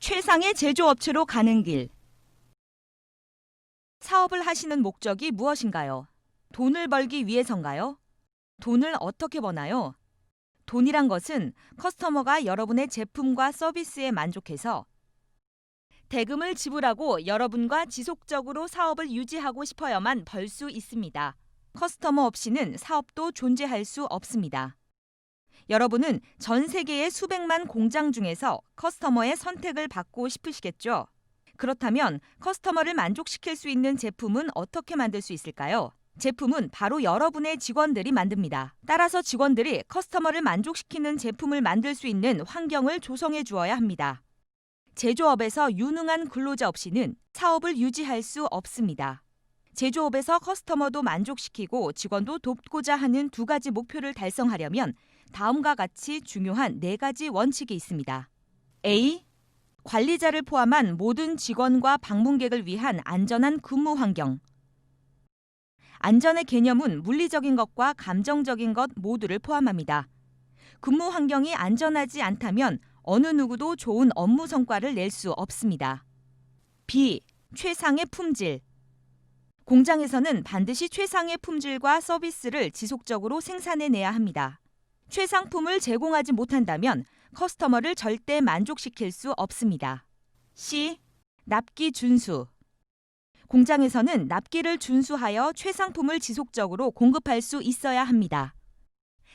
최상의 제조업체로 가는 길. 사업을 하시는 목적이 무엇인가요? 돈을 벌기 위해서인가요? 돈을 어떻게 버나요? 돈이란 것은 커스터머가 여러분의 제품과 서비스에 만족해서 대금을 지불하고 여러분과 지속적으로 사업을 유지하고 싶어야만 벌 수 있습니다. 커스터머 없이는 사업도 존재할 수 없습니다. 여러분은 전 세계의 수백만 공장 중에서 커스터머의 선택을 받고 싶으시겠죠? 그렇다면 커스터머를 만족시킬 수 있는 제품은 어떻게 만들 수 있을까요? 제품은 바로 여러분의 직원들이 만듭니다. 따라서 직원들이 커스터머를 만족시키는 제품을 만들 수 있는 환경을 조성해 주어야 합니다. 제조업에서 유능한 근로자 없이는 사업을 유지할 수 없습니다. 제조업에서 커스터머도 만족시키고 직원도 돕고자 하는 두 가지 목표를 달성하려면 다음과 같이 중요한 4가지 원칙이 있습니다. A. 관리자를 포함한 모든 직원과 방문객을 위한 안전한 근무 환경. 안전의 개념은 물리적인 것과 감정적인 것 모두를 포함합니다. 근무 환경이 안전하지 않다면 어느 누구도 좋은 업무 성과를 낼 수 없습니다. B. 최상의 품질. 공장에서는 반드시 최상의 품질과 서비스를 지속적으로 생산해내야 합니다. 최상품을 제공하지 못한다면 커스터머를 절대 만족시킬 수 없습니다. C. 납기 준수. 공장에서는 납기를 준수하여 최상품을 지속적으로 공급할 수 있어야 합니다.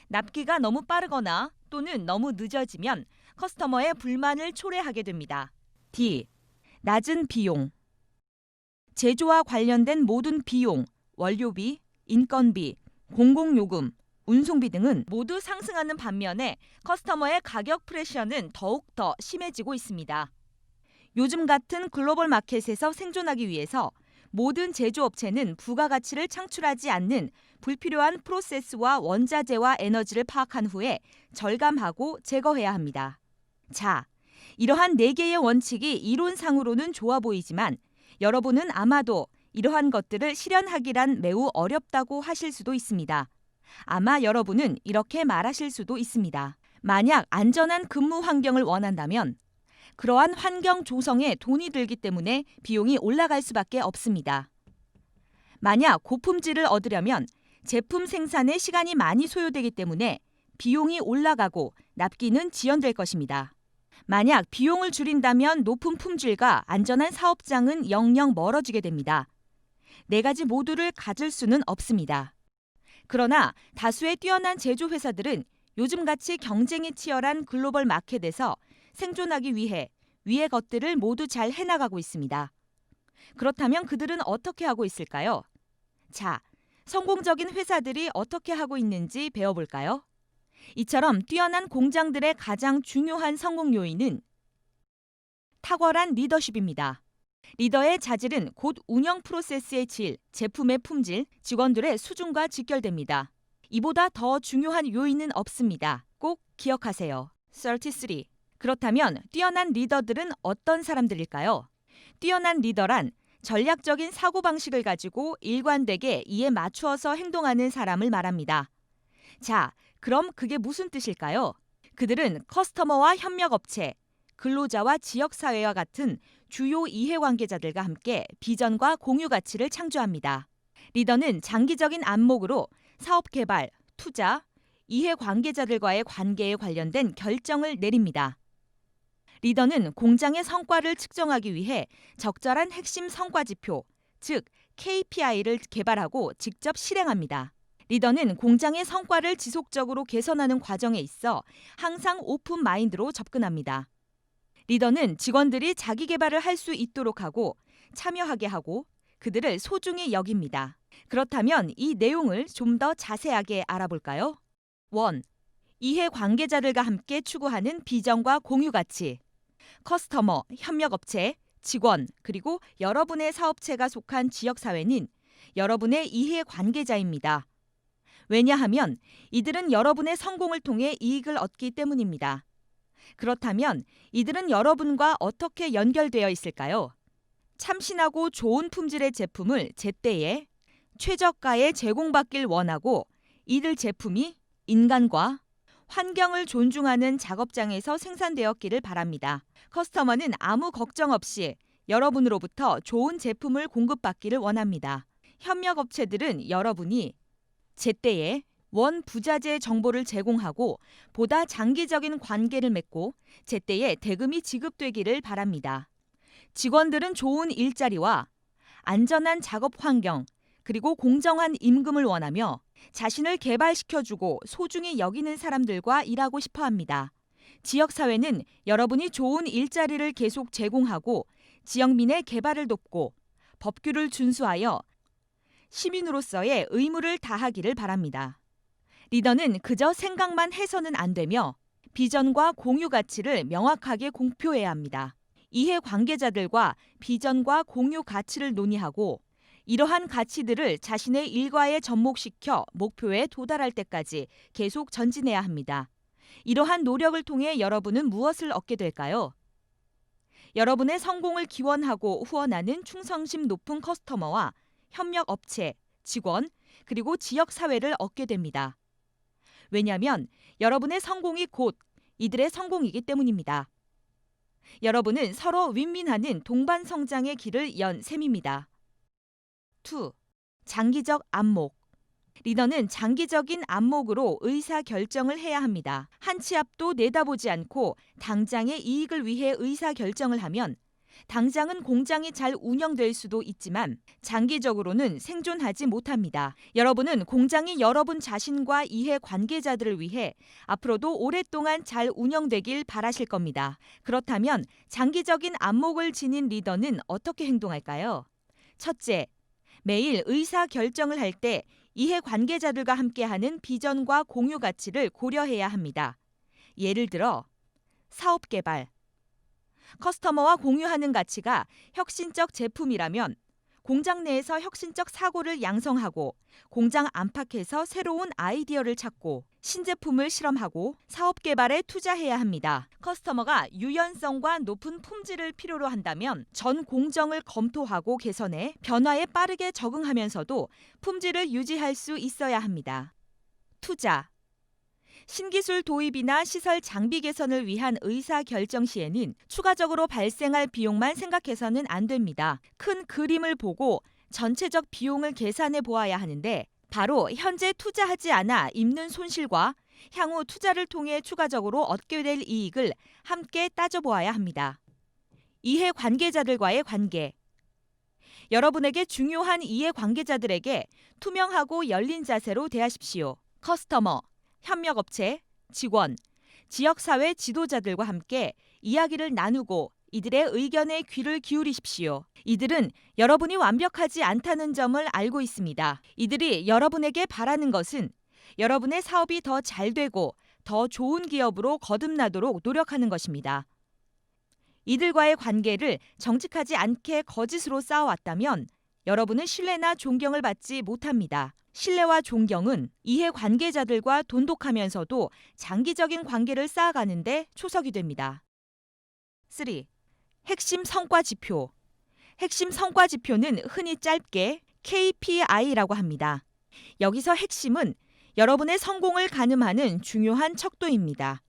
납기가 너무 빠르거나 또는 너무 늦어지면 커스터머의 불만을 초래하게 됩니다. D. 낮은 비용. 제조와 관련된 모든 비용, 원료비, 인건비, 공공요금, 운송비 등은 모두 상승하는 반면에 커스터머의 가격 프레셔는 더욱더 심해지고 있습니다. 요즘 같은 글로벌 마켓에서 생존하기 위해서 모든 제조업체는 부가가치를 창출하지 않는 불필요한 프로세스와 원자재와 에너지를 파악한 후에 절감하고 제거해야 합니다. 자, 이러한 4개의 원칙이 이론상으로는 좋아 보이지만 여러분은 아마도 이러한 것들을 실현하기란 매우 어렵다고 하실 수도 있습니다. 아마 여러분은 이렇게 말하실 수도 있습니다. 만약 안전한 근무 환경을 원한다면 그러한 환경 조성에 돈이 들기 때문에 비용이 올라갈 수밖에 없습니다. 만약 고품질을 얻으려면 제품 생산에 시간이 많이 소요되기 때문에 비용이 올라가고 납기는 지연될 것입니다. 만약 비용을 줄인다면 높은 품질과 안전한 사업장은 영영 멀어지게 됩니다. 4가지 모두를 가질 수는 없습니다. 그러나 다수의 뛰어난 제조회사들은 요즘같이 경쟁이 치열한 글로벌 마켓에서 생존하기 위해 위의 것들을 모두 잘 해나가고 있습니다. 그렇다면 그들은 어떻게 하고 있을까요? 자, 성공적인 회사들이 어떻게 하고 있는지 배워볼까요? 이처럼 뛰어난 공장들의 가장 중요한 성공 요인은 탁월한 리더십입니다. 리더의 자질은 곧 운영 프로세스의 질, 제품의 품질, 직원들의 수준과 직결됩니다. 이보다 더 중요한 요인은 없습니다. 꼭 기억하세요. 33. 그렇다면 뛰어난 리더들은 어떤 사람들일까요? 뛰어난 리더란 전략적인 사고방식을 가지고 일관되게 이에 맞추어서 행동하는 사람을 말합니다. 자, 그럼 그게 무슨 뜻일까요? 그들은 커스터머와 협력업체, 근로자와 지역사회와 같은 주요 이해관계자들과 함께 비전과 공유 가치를 창조합니다. 리더는 장기적인 안목으로 사업 개발, 투자, 이해관계자들과의 관계에 관련된 결정을 내립니다. 리더는 공장의 성과를 측정하기 위해 적절한 핵심 성과 지표, 즉 KPI를 개발하고 직접 실행합니다. 리더는 공장의 성과를 지속적으로 개선하는 과정에 있어 항상 오픈 마인드로 접근합니다. 리더는 직원들이 자기 개발을 할 수 있도록 하고 참여하게 하고 그들을 소중히 여깁니다. 그렇다면 이 내용을 좀 더 자세하게 알아볼까요? 1. 이해관계자들과 함께 추구하는 비전과 공유 가치. 커스터머, 협력업체, 직원, 그리고 여러분의 사업체가 속한 지역사회는 여러분의 이해관계자입니다. 왜냐하면 이들은 여러분의 성공을 통해 이익을 얻기 때문입니다. 그렇다면 이들은 여러분과 어떻게 연결되어 있을까요? 참신하고 좋은 품질의 제품을 제때에 최저가에 제공받길 원하고 이들 제품이 인간과 환경을 존중하는 작업장에서 생산되었기를 바랍니다. 커스터머는 아무 걱정 없이 여러분으로부터 좋은 제품을 공급받기를 원합니다. 협력업체들은 여러분이 제때에 원부자재 정보를 제공하고 보다 장기적인 관계를 맺고 제때에 대금이 지급되기를 바랍니다. 직원들은 좋은 일자리와 안전한 작업 환경, 그리고 공정한 임금을 원하며 자신을 개발시켜주고 소중히 여기는 사람들과 일하고 싶어 합니다. 지역사회는 여러분이 좋은 일자리를 계속 제공하고 지역민의 개발을 돕고 법규를 준수하여 시민으로서의 의무를 다하기를 바랍니다. 리더는 그저 생각만 해서는 안 되며 비전과 공유 가치를 명확하게 공표해야 합니다. 이해 관계자들과 비전과 공유 가치를 논의하고 이러한 가치들을 자신의 일과에 접목시켜 목표에 도달할 때까지 계속 전진해야 합니다. 이러한 노력을 통해 여러분은 무엇을 얻게 될까요? 여러분의 성공을 기원하고 후원하는 충성심 높은 커스터머와 협력업체, 직원, 그리고 지역사회를 얻게 됩니다. 왜냐하면 여러분의 성공이 곧 이들의 성공이기 때문입니다. 여러분은 서로 윈윈하는 동반 성장의 길을 연 셈입니다. 2. 장기적 안목. 리더는 장기적인 안목으로 의사결정을 해야 합니다. 한 치 앞도 내다보지 않고 당장의 이익을 위해 의사결정을 하면 당장은 공장이 잘 운영될 수도 있지만 장기적으로는 생존하지 못합니다. 여러분은 공장이 여러분 자신과 이해 관계자들을 위해 앞으로도 오랫동안 잘 운영되길 바라실 겁니다. 그렇다면 장기적인 안목을 지닌 리더는 어떻게 행동할까요? 첫째, 매일 의사결정을 할 때 이해 관계자들과 함께하는 비전과 공유 가치를 고려해야 합니다. 예를 들어 사업 개발. 커스터머와 공유하는 가치가 혁신적 제품이라면 공장 내에서 혁신적 사고를 양성하고 공장 안팎에서 새로운 아이디어를 찾고 신제품을 실험하고 사업 개발에 투자해야 합니다. 커스터머가 유연성과 높은 품질을 필요로 한다면 전 공정을 검토하고 개선해 변화에 빠르게 적응하면서도 품질을 유지할 수 있어야 합니다. 투자. 신기술 도입이나 시설 장비 개선을 위한 의사결정 시에는 추가적으로 발생할 비용만 생각해서는 안 됩니다. 큰 그림을 보고 전체적 비용을 계산해 보아야 하는데 바로 현재 투자하지 않아 입는 손실과 향후 투자를 통해 추가적으로 얻게 될 이익을 함께 따져보아야 합니다. 이해 관계자들과의 관계. 여러분에게 중요한 이해 관계자들에게 투명하고 열린 자세로 대하십시오. 커스터머, 협력업체, 직원, 지역사회 지도자들과 함께 이야기를 나누고 이들의 의견에 귀를 기울이십시오. 이들은 여러분이 완벽하지 않다는 점을 알고 있습니다. 이들이 여러분에게 바라는 것은 여러분의 사업이 더 잘 되고 더 좋은 기업으로 거듭나도록 노력하는 것입니다. 이들과의 관계를 정직하지 않게 거짓으로 쌓아왔다면 여러분은 신뢰나 존경을 받지 못합니다. 신뢰와 존경은 이해 관계자들과 돈독하면서도 장기적인 관계를 쌓아가는데 초석이 됩니다. 3. 핵심 성과 지표. 핵심 성과 지표는 흔히 짧게 KPI라고 합니다. 여기서 핵심은 여러분의 성공을 가늠하는 중요한 척도입니다.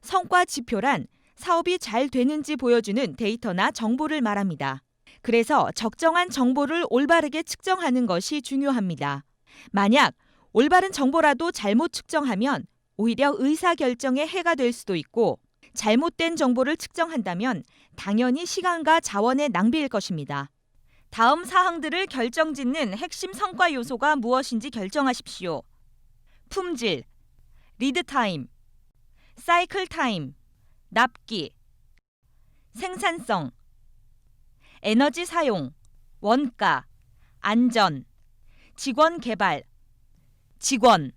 성과 지표란 사업이 잘 되는지 보여주는 데이터나 정보를 말합니다. 그래서 적정한 정보를 올바르게 측정하는 것이 중요합니다. 만약 올바른 정보라도 잘못 측정하면 오히려 의사결정에 해가 될 수도 있고 잘못된 정보를 측정한다면 당연히 시간과 자원의 낭비일 것입니다. 다음 사항들을 결정짓는 핵심 성과 요소가 무엇인지 결정하십시오. 품질, 리드 타임, 사이클 타임, 납기, 생산성, 에너지 사용, 원가, 안전, 직원 개발, 직원,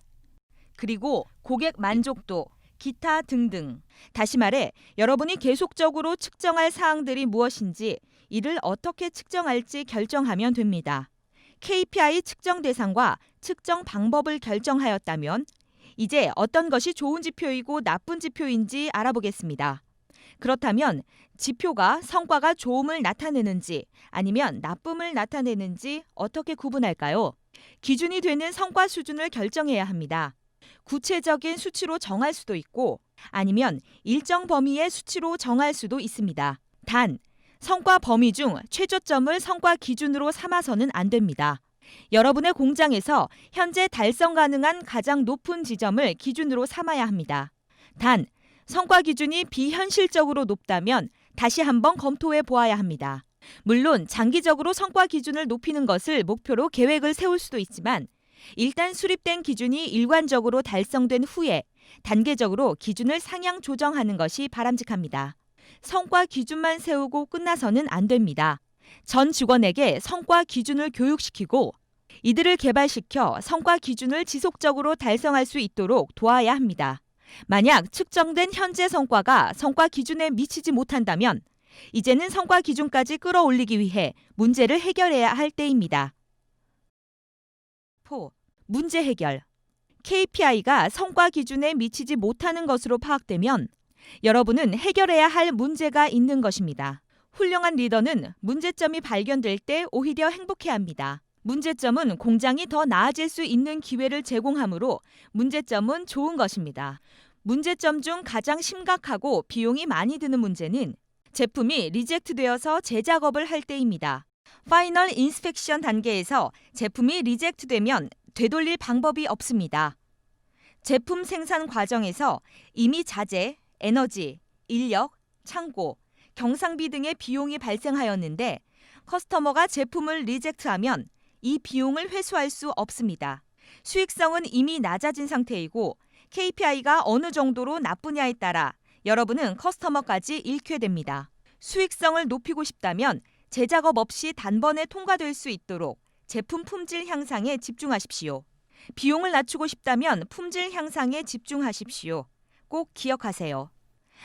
그리고 고객 만족도, 기타 등등. 다시 말해 여러분이 계속적으로 측정할 사항들이 무엇인지 이를 어떻게 측정할지 결정하면 됩니다. KPI 측정 대상과 측정 방법을 결정하였다면 이제 어떤 것이 좋은 지표이고 나쁜 지표인지 알아보겠습니다. 그렇다면 지표가 성과가 좋음을 나타내는지 아니면 나쁨을 나타내는지 어떻게 구분할까요? 기준이 되는 성과 수준을 결정해야 합니다. 구체적인 수치로 정할 수도 있고 아니면 일정 범위의 수치로 정할 수도 있습니다. 단, 성과 범위 중 최저점을 성과 기준으로 삼아서는 안 됩니다. 여러분의 공장에서 현재 달성 가능한 가장 높은 지점을 기준으로 삼아야 합니다. 단, 성과 기준이 비현실적으로 높다면 다시 한번 검토해 보아야 합니다. 물론 장기적으로 성과 기준을 높이는 것을 목표로 계획을 세울 수도 있지만 일단 수립된 기준이 일관적으로 달성된 후에 단계적으로 기준을 상향 조정하는 것이 바람직합니다. 성과 기준만 세우고 끝나서는 안 됩니다. 전 직원에게 성과 기준을 교육시키고 이들을 개발시켜 성과 기준을 지속적으로 달성할 수 있도록 도와야 합니다. 만약 측정된 현재 성과가 성과 기준에 미치지 못한다면 이제는 성과 기준까지 끌어올리기 위해 문제를 해결해야 할 때입니다. 4. 문제 해결. KPI가 성과 기준에 미치지 못하는 것으로 파악되면 여러분은 해결해야 할 문제가 있는 것입니다. 훌륭한 리더는 문제점이 발견될 때 오히려 행복해합니다. 문제점은 공장이 더 나아질 수 있는 기회를 제공하므로 문제점은 좋은 것입니다. 문제점 중 가장 심각하고 비용이 많이 드는 문제는 제품이 리젝트되어서 재작업을 할 때입니다. 파이널 인스펙션 단계에서 제품이 리젝트되면 되돌릴 방법이 없습니다. 제품 생산 과정에서 이미 자재, 에너지, 인력, 창고, 경상비 등의 비용이 발생하였는데 커스터머가 제품을 리젝트하면 이 비용을 회수할 수 없습니다. 수익성은 이미 낮아진 상태이고 KPI가 어느 정도로 나쁘냐에 따라 여러분은 커스터머까지 잃게 됩니다. 수익성을 높이고 싶다면 재작업 없이 단번에 통과될 수 있도록 제품 품질 향상에 집중하십시오. 비용을 낮추고 싶다면 품질 향상에 집중하십시오. 꼭 기억하세요.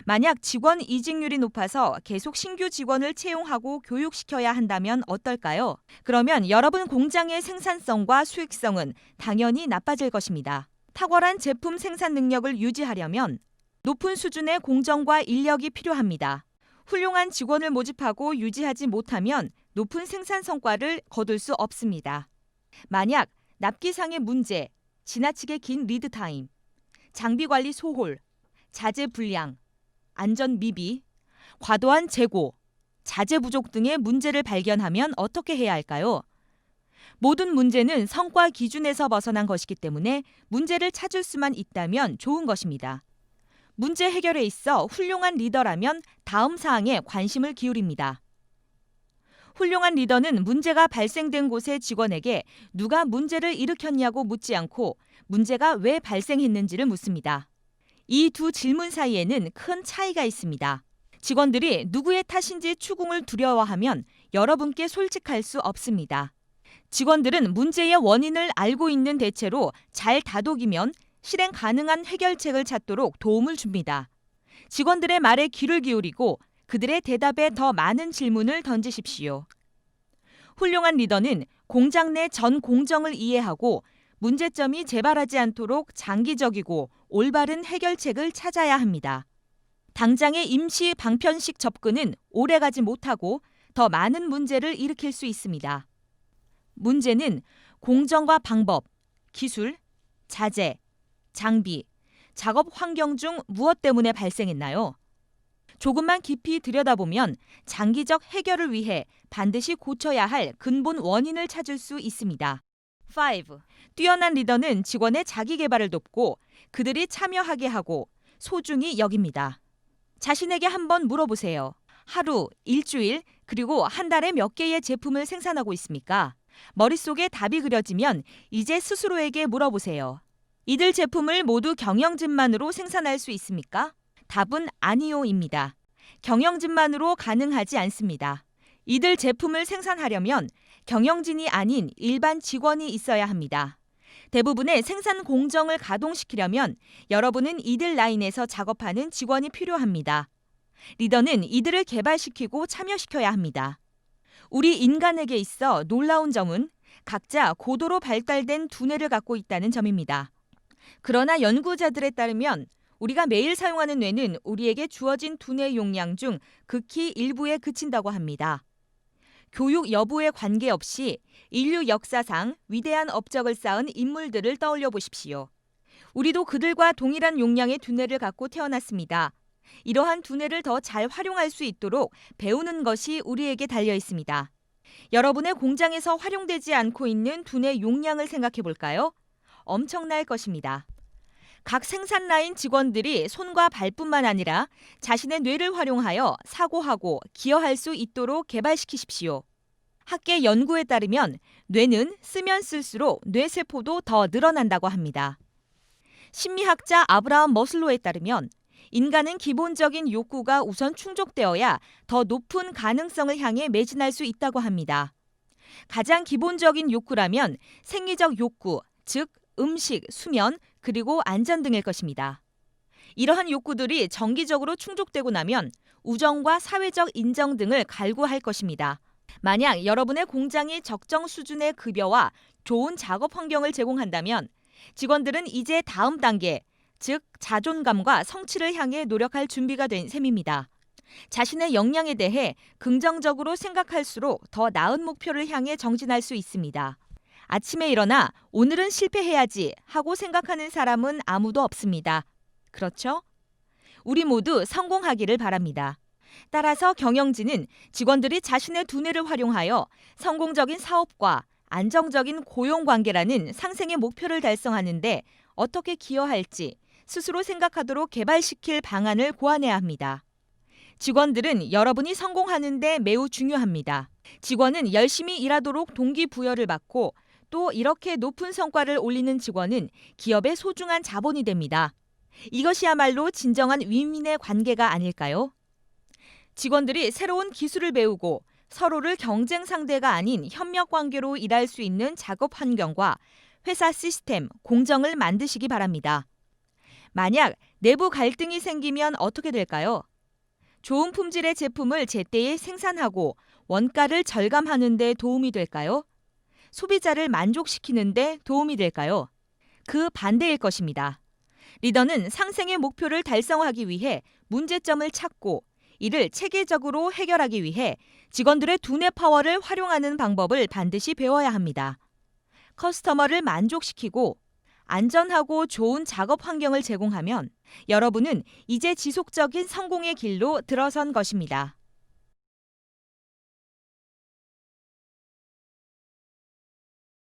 만약 직원 이직률이 높아서 계속 신규 직원을 채용하고 교육시켜야 한다면 어떨까요? 그러면 여러분 공장의 생산성과 수익성은 당연히 나빠질 것입니다. 탁월한 제품 생산 능력을 유지하려면 높은 수준의 공정과 인력이 필요합니다. 훌륭한 직원을 모집하고 유지하지 못하면 높은 생산 성과를 거둘 수 없습니다. 만약 납기상의 문제, 지나치게 긴 리드 타임, 장비 관리 소홀, 자재 불량, 안전 미비, 과도한 재고, 자재 부족 등의 문제를 발견하면 어떻게 해야 할까요? 모든 문제는 성과 기준에서 벗어난 것이기 때문에 문제를 찾을 수만 있다면 좋은 것입니다. 문제 해결에 있어 훌륭한 리더라면 다음 사항에 관심을 기울입니다. 훌륭한 리더는 문제가 발생된 곳의 직원에게 누가 문제를 일으켰냐고 묻지 않고 문제가 왜 발생했는지를 묻습니다. 이 두 질문 사이에는 큰 차이가 있습니다. 직원들이 누구의 탓인지 추궁을 두려워하면 여러분께 솔직할 수 없습니다. 직원들은 문제의 원인을 알고 있는 대체로 잘 다독이면 실행 가능한 해결책을 찾도록 도움을 줍니다. 직원들의 말에 귀를 기울이고 그들의 대답에 더 많은 질문을 던지십시오. 훌륭한 리더는 공장 내 전 공정을 이해하고 문제점이 재발하지 않도록 장기적이고 올바른 해결책을 찾아야 합니다. 당장의 임시 방편식 접근은 오래가지 못하고 더 많은 문제를 일으킬 수 있습니다. 문제는 공정과 방법, 기술, 자재, 장비, 작업 환경 중 무엇 때문에 발생했나요? 조금만 깊이 들여다보면 장기적 해결을 위해 반드시 고쳐야 할 근본 원인을 찾을 수 있습니다. 5. 뛰어난 리더는 직원의 자기 개발을 돕고 그들이 참여하게 하고 소중히 여깁니다. 자신에게 한번 물어보세요. 하루, 일주일, 그리고 한 달에 몇 개의 제품을 생산하고 있습니까? 머릿속에 답이 그려지면 이제 스스로에게 물어보세요. 이들 제품을 모두 경영진만으로 생산할 수 있습니까? 답은 아니요입니다. 경영진만으로 가능하지 않습니다. 이들 제품을 생산하려면 경영진이 아닌 일반 직원이 있어야 합니다. 대부분의 생산 공정을 가동시키려면 여러분은 이들 라인에서 작업하는 직원이 필요합니다. 리더는 이들을 개발시키고 참여시켜야 합니다. 우리 인간에게 있어 놀라운 점은 각자 고도로 발달된 두뇌를 갖고 있다는 점입니다. 그러나 연구자들에 따르면 우리가 매일 사용하는 뇌는 우리에게 주어진 두뇌 용량 중 극히 일부에 그친다고 합니다. 교육 여부에 관계없이 인류 역사상 위대한 업적을 쌓은 인물들을 떠올려 보십시오. 우리도 그들과 동일한 용량의 두뇌를 갖고 태어났습니다. 이러한 두뇌를 더 잘 활용할 수 있도록 배우는 것이 우리에게 달려 있습니다. 여러분의 공장에서 활용되지 않고 있는 두뇌 용량을 생각해 볼까요? 엄청날 것입니다. 각 생산 라인 직원들이 손과 발뿐만 아니라 자신의 뇌를 활용하여 사고하고 기여할 수 있도록 개발시키십시오. 학계 연구에 따르면 뇌는 쓰면 쓸수록 뇌세포도 더 늘어난다고 합니다. 심리학자 아브라함 머슬로에 따르면 인간은 기본적인 욕구가 우선 충족되어야 더 높은 가능성을 향해 매진할 수 있다고 합니다. 가장 기본적인 욕구라면 생리적 욕구, 즉 음식, 수면, 그리고 안전 등일 것입니다. 이러한 욕구들이 정기적으로 충족되고 나면 우정과 사회적 인정 등을 갈구할 것입니다. 만약 여러분의 공장이 적정 수준의 급여와 좋은 작업 환경을 제공한다면 직원들은 이제 다음 단계, 즉 자존감과 성취를 향해 노력할 준비가 된 셈입니다. 자신의 역량에 대해 긍정적으로 생각할수록 더 나은 목표를 향해 정진할 수 있습니다. 아침에 일어나 오늘은 실패해야지 하고 생각하는 사람은 아무도 없습니다. 그렇죠? 우리 모두 성공하기를 바랍니다. 따라서 경영진은 직원들이 자신의 두뇌를 활용하여 성공적인 사업과 안정적인 고용관계라는 상생의 목표를 달성하는 데 어떻게 기여할지 스스로 생각하도록 개발시킬 방안을 고안해야 합니다. 직원들은 여러분이 성공하는 데 매우 중요합니다. 직원은 열심히 일하도록 동기부여를 받고 또 이렇게 높은 성과를 올리는 직원은 기업의 소중한 자본이 됩니다. 이것이야말로 진정한 윈윈의 관계가 아닐까요? 직원들이 새로운 기술을 배우고 서로를 경쟁 상대가 아닌 협력 관계로 일할 수 있는 작업 환경과 회사 시스템, 공정을 만드시기 바랍니다. 만약 내부 갈등이 생기면 어떻게 될까요? 좋은 품질의 제품을 제때에 생산하고 원가를 절감하는 데 도움이 될까요? 소비자를 만족시키는 데 도움이 될까요? 그 반대일 것입니다. 리더는 상생의 목표를 달성하기 위해 문제점을 찾고 이를 체계적으로 해결하기 위해 직원들의 두뇌 파워를 활용하는 방법을 반드시 배워야 합니다. 커스터머를 만족시키고 안전하고 좋은 작업 환경을 제공하면 여러분은 이제 지속적인 성공의 길로 들어선 것입니다.